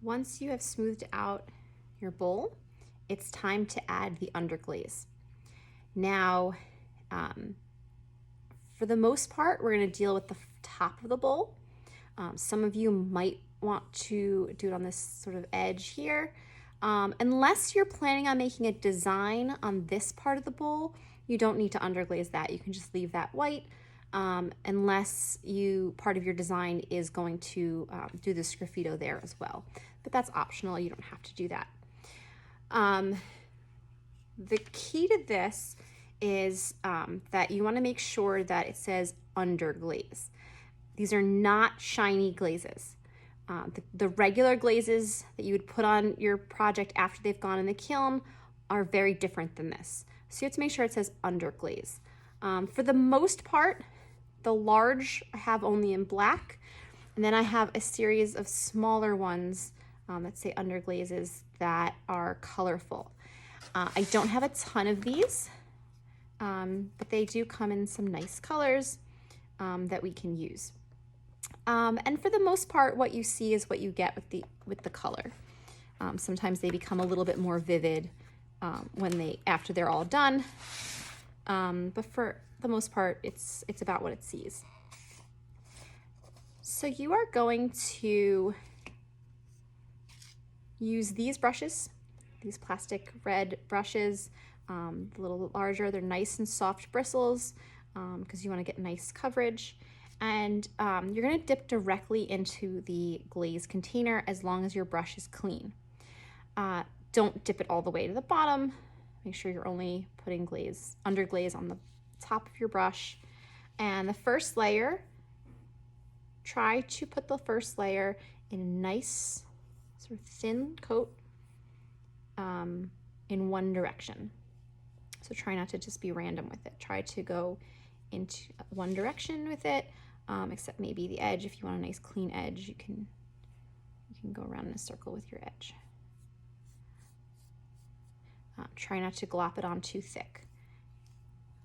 Once you have smoothed out your bowl, it's time to add the underglaze. Now, for the most part, we're going to deal with the top of the bowl. Some of you might want to do it on this sort of edge here. Unless you're planning on making a design on this part of the bowl, you don't need to underglaze that. You can just leave that white, unless part of your design is going to do the sgraffito there as well. But that's optional, you don't have to do that. The key to this is that you want to make sure that it says underglaze. These are not shiny glazes. The regular glazes that you would put on your project after they've gone in the kiln are very different than this. So you have to make sure it says underglaze. For the most part, the large I have only in black, and then I have a series of smaller ones that say underglazes that are colorful. I don't have a ton of these, but they do come in some nice colors that we can use. And for the most part, what you see is what you get with the color. Sometimes they become a little bit more vivid after they're all done, but for the most part, it's about what it sees. So you are going to use these brushes, these plastic red brushes, a little larger. They're nice and soft bristles because you want to get nice coverage. And you're going to dip directly into the glaze container as long as your brush is clean. Don't dip it all the way to the bottom. Make sure you're only putting underglaze on the top of your brush. And the first layer, try to put the first layer in a nice sort of thin coat in one direction. So try not to just be random with it. Try to go into one direction with it. Except maybe the edge. If you want a nice clean edge, you can go around in a circle with your edge. Try not to glop it on too thick.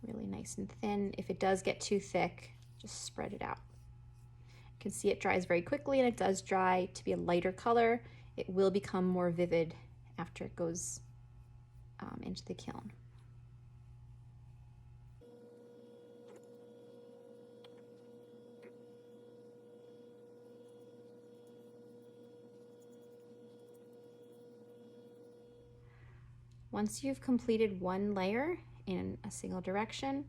Really nice and thin. If it does get too thick, just spread it out. You can see it dries very quickly, and it does dry to be a lighter color. It will become more vivid after it goes into the kiln. Once you've completed one layer in a single direction,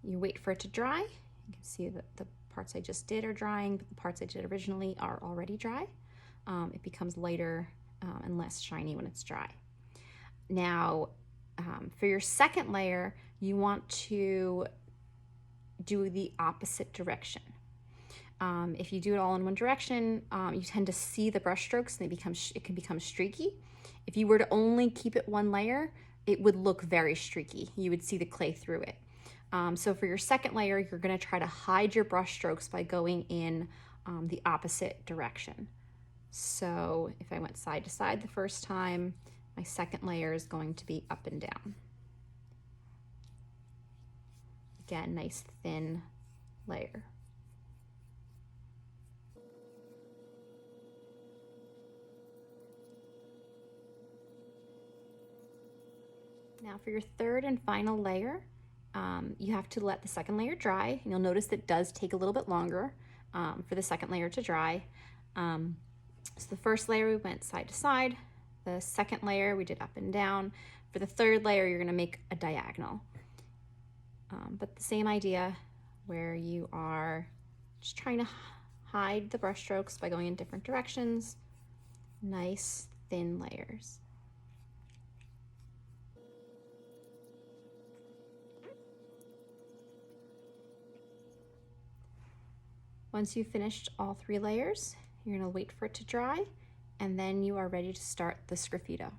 you wait for it to dry. You can see that the parts I just did are drying, but the parts I did originally are already dry. It becomes lighter and less shiny when it's dry. Now, for your second layer, you want to do the opposite direction. If you do it all in one direction, you tend to see the brush strokes and it can become streaky. If you were to only keep it one layer, it would look very streaky. You would see the clay through it. So for your second layer, you're going to try to hide your brush strokes by going in the opposite direction. So if I went side to side the first time, my second layer is going to be up and down. Again, nice thin layer. Now for your third and final layer, you have to let the second layer dry. And you'll notice that it does take a little bit longer for the second layer to dry. So the first layer we went side to side. The second layer we did up and down. For the third layer, you're gonna make a diagonal. But the same idea where you are just trying to hide the brush strokes by going in different directions. Nice thin layers. Once you've finished all three layers, you're going to wait for it to dry, and then you are ready to start the sgraffito.